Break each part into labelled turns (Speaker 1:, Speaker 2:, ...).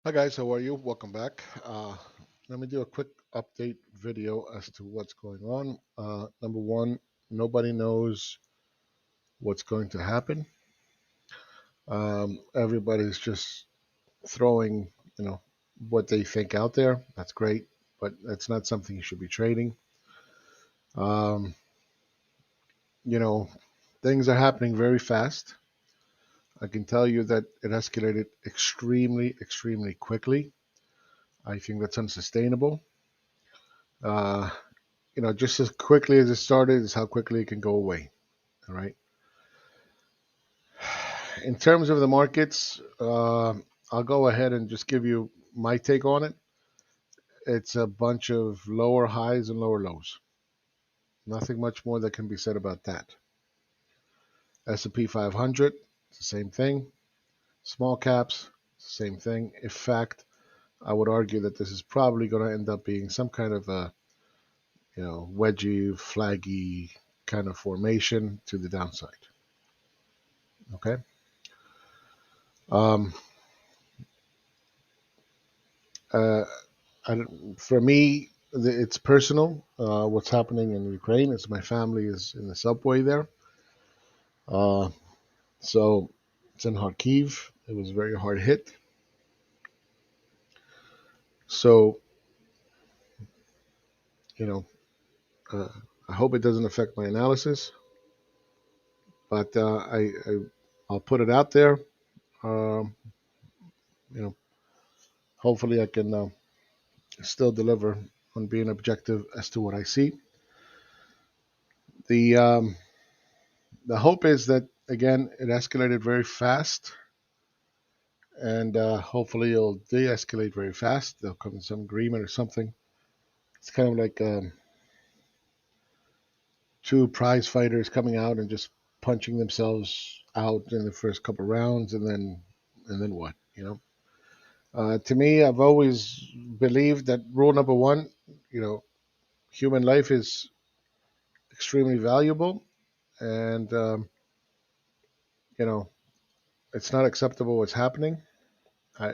Speaker 1: Hi guys, how are you? Welcome back. Let me do a quick update video as to what's going on. Number one, nobody knows what's going to happen. Everybody's just throwing, you know, what they think out there. That's great, but that's not something you should be trading. Um, you know, things are happening very fast. I can tell you that it escalated extremely quickly. I think that's unsustainable. Uh, just as quickly as it started is how quickly it can go away. All right. In terms of the markets, I'll go ahead and just give you my take on it. It's a bunch of lower highs and lower lows. Nothing much more that can be said about that. S&P 500, it's the same thing. Small caps, same thing. In fact, I would argue that this is probably going to end up being some kind of a, wedgy, flaggy kind of formation to the downside. Okay. Um, uh, for me, it's personal. What's happening in Ukraine is my family is in the subway there. Uh, so it's in Kharkiv. It was very hard hit. So, you know, uh, I hope it doesn't affect my analysis, but I'll put it out there. Um, you know, hopefully I can still deliver on being objective as to what I see. The um, the hope is that again it escalated very fast and hopefully it'll de-escalate very fast. They'll come to some agreement or something. It's kind of like two prize fighters coming out and just punching themselves out in the first couple rounds, and then what? To me, I've always believed that rule number one, you know, human life is extremely valuable, and you know, it's not acceptable what's happening. I,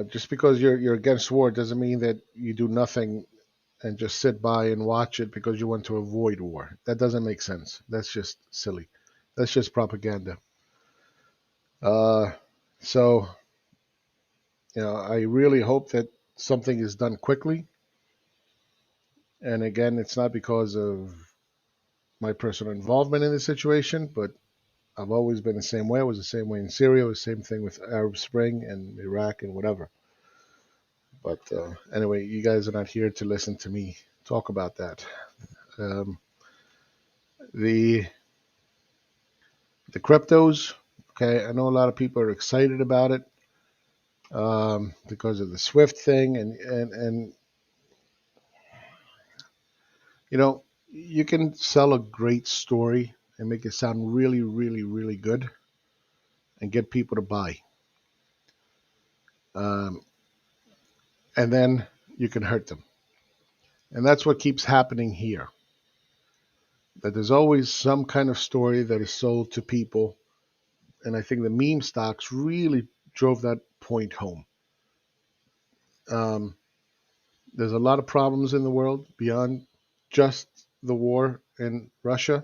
Speaker 1: just because you're against war doesn't mean that you do nothing and just sit by and watch it because you want to avoid war. That doesn't make sense. That's just silly. That's just propaganda. Uh, so, I really hope that something is done quickly. And again, it's not because of my personal involvement in the situation, but I've always been the same way. I was the same way in Syria. It was the same thing with Arab Spring and Iraq and whatever. But anyway, you guys are not here to listen to me talk about that. Um, the the cryptos. Okay, I know a lot of people are excited about it because of the Swift thing, and you know you can sell a great story and make it sound really good and get people to buy, um, and then you can hurt them, and that's what keeps happening here. That there's always some kind of story that is sold to people, and I think the meme stocks really drove that point home. Um, there's a lot of problems in the world beyond just the war in Russia.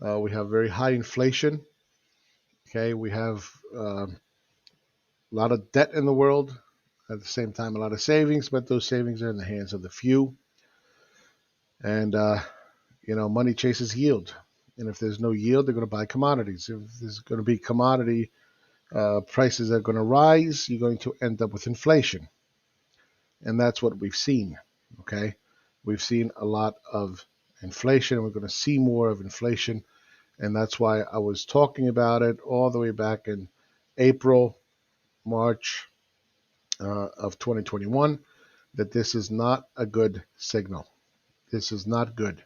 Speaker 1: We have very high inflation. Okay, we have a lot of debt in the world. At the same time, a lot of savings, but those savings are in the hands of the few. And money chases yield. And if there's no yield, they're going to buy commodities. If there's going to be commodity prices are going to rise, you're going to end up with inflation. And that's what we've seen. Okay, we've seen a lot of inflation. We're going to see more of inflation. And that's why I was talking about it all the way back in April, March of 2021, that this is not a good signal. This is not good.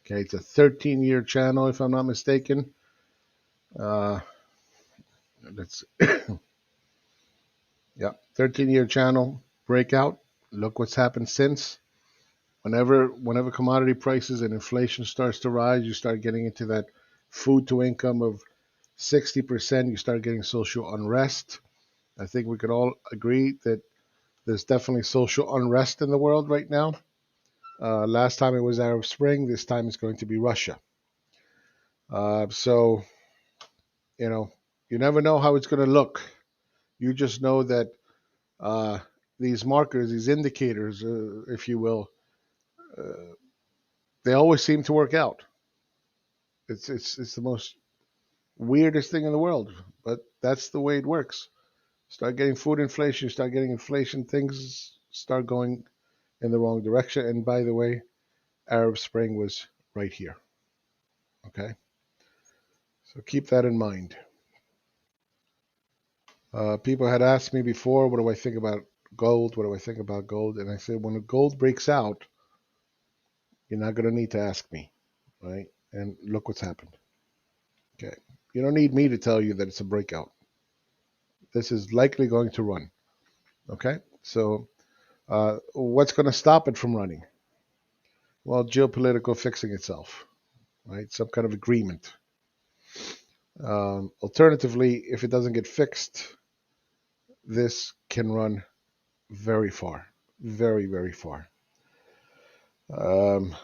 Speaker 1: Okay, it's a 13-year channel, if I'm not mistaken. Uh, that's yeah, 13-year channel breakout. Look what's happened since. Whenever commodity prices and inflation starts to rise, you start getting into that food to income of 60%. You start getting social unrest. I think we could all agree that there's definitely social unrest in the world right now. Last time it was Arab Spring. This time it's going to be Russia. So, you know, you never know how it's going to look. You just know that uh, these markers, these indicators, if you will, uh, they always seem to work out. It's the most weirdest thing in the world, but that's the way it works. Start getting food inflation, start getting inflation, things start going in the wrong direction. And by the way, Arab Spring was right here. Okay, so keep that in mind. People had asked me before, what do I think about gold? What do I think about gold? And I said, when gold breaks out, you're not going to need to ask me, right? And look what's happened. Okay, you don't need me to tell you that it's a breakout. This is likely going to run. Okay, so what's going to stop it from running? Well, geopolitical fixing itself, right? Some kind of agreement. Alternatively, if it doesn't get fixed, this can run very far, very, very far. Um,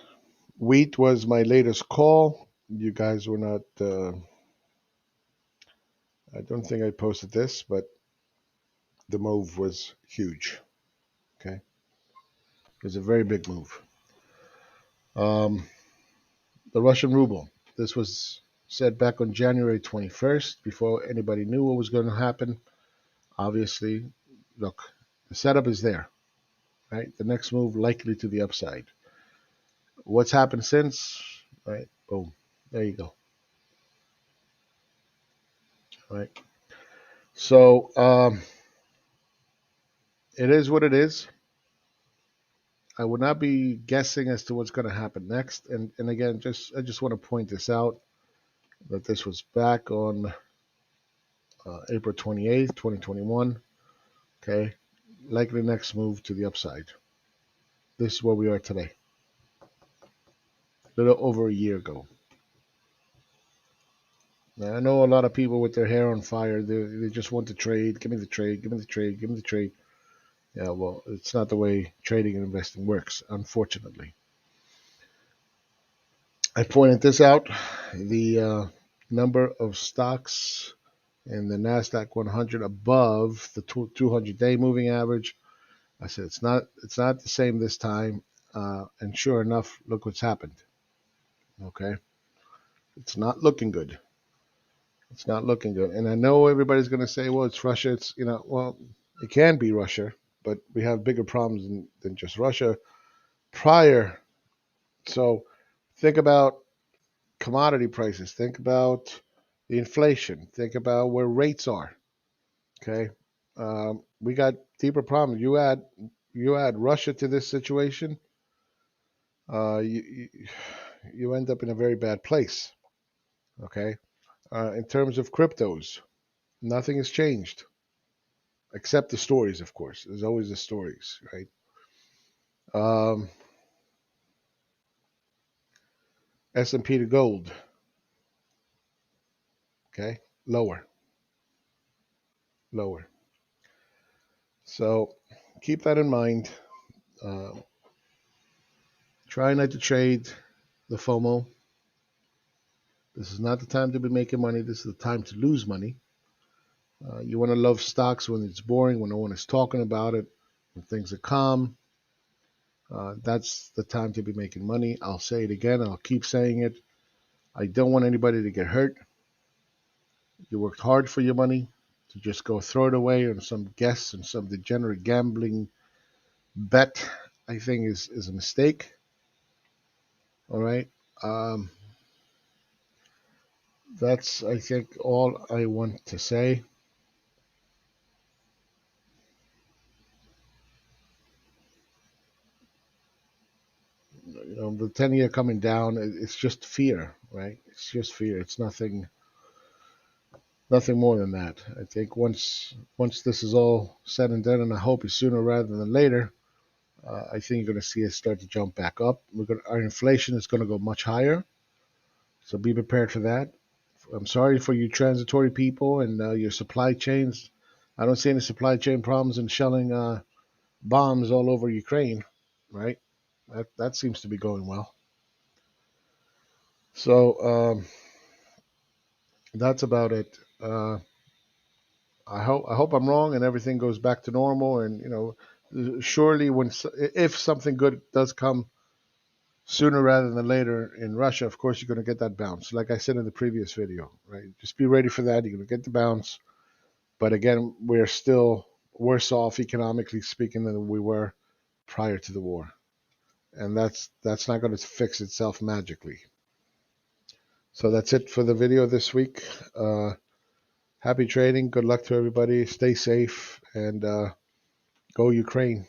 Speaker 1: wheat was my latest call. You guys were not, I don't think I posted this, but the move was huge. Okay. It was a very big move. Um, the Russian ruble. This was said back on January 21st, before anybody knew what was going to happen. Obviously, look, the setup is there, right? The next move likely to the upside. What's happened since? Right? Boom. There you go. Right. So it is what it is. I would not be guessing as to what's going to happen next. And again, I just want to point this out that this was back on April 28th, 2021. Okay. Likely next move to the upside. This is where we are today. A little over a year ago. Now, I know a lot of people with their hair on fire. They just want to trade. Give me the trade. Give me the trade. Give me the trade. Yeah, well, it's not the way trading and investing works, unfortunately. I pointed this out. The number of stocks in the Nasdaq 100 above the 200-day moving average. I said it's not the same this time. And sure enough, look what's happened. Okay, it's not looking good. It's not looking good. And I know everybody's going to say, well, it's Russia. It's, well, it can be Russia, but we have bigger problems than just Russia prior. So think about commodity prices. Think about the inflation. Think about where rates are. Okay. We got deeper problems. You add Russia to this situation, you you end up in a very bad place. Okay. In terms of cryptos, nothing has changed except the stories, of course. There's always the stories, right? Um, S&P to gold, okay, lower, lower. So keep that in mind. Uh, try not to trade the FOMO. This is not the time to be making money. This is the time to lose money. You want to love stocks when it's boring, when no one is talking about it, when things are calm. That's the time to be making money. I'll say it again. I'll keep saying it. I don't want anybody to get hurt. You worked hard for your money. To just go throw it away on some guess and some degenerate gambling bet, I think is a mistake. All right. Um, that's, I think, all I want to say. The 10-year coming down, it's just fear, right? It's just fear. It's nothing more than that. I think once this is all said and done, and I hope it's sooner rather than later, I think you're going to see it start to jump back up. Our inflation is going to go much higher, so be prepared for that. I'm sorry for you transitory people and your supply chains. I don't see any supply chain problems in shelling bombs all over Ukraine, right? That seems to be going well. So that's about it. I hope I'm wrong and everything goes back to normal. And surely if something good does come sooner rather than later in Russia, of course you're going to get that bounce. Like I said in the previous video, right? Just be ready for that. You're going to get the bounce. But again, we're still worse off economically speaking than we were prior to the war. And that's not going to fix itself magically. So that's it for the video this week. Happy trading. Good luck to everybody. Stay safe and go Ukraine.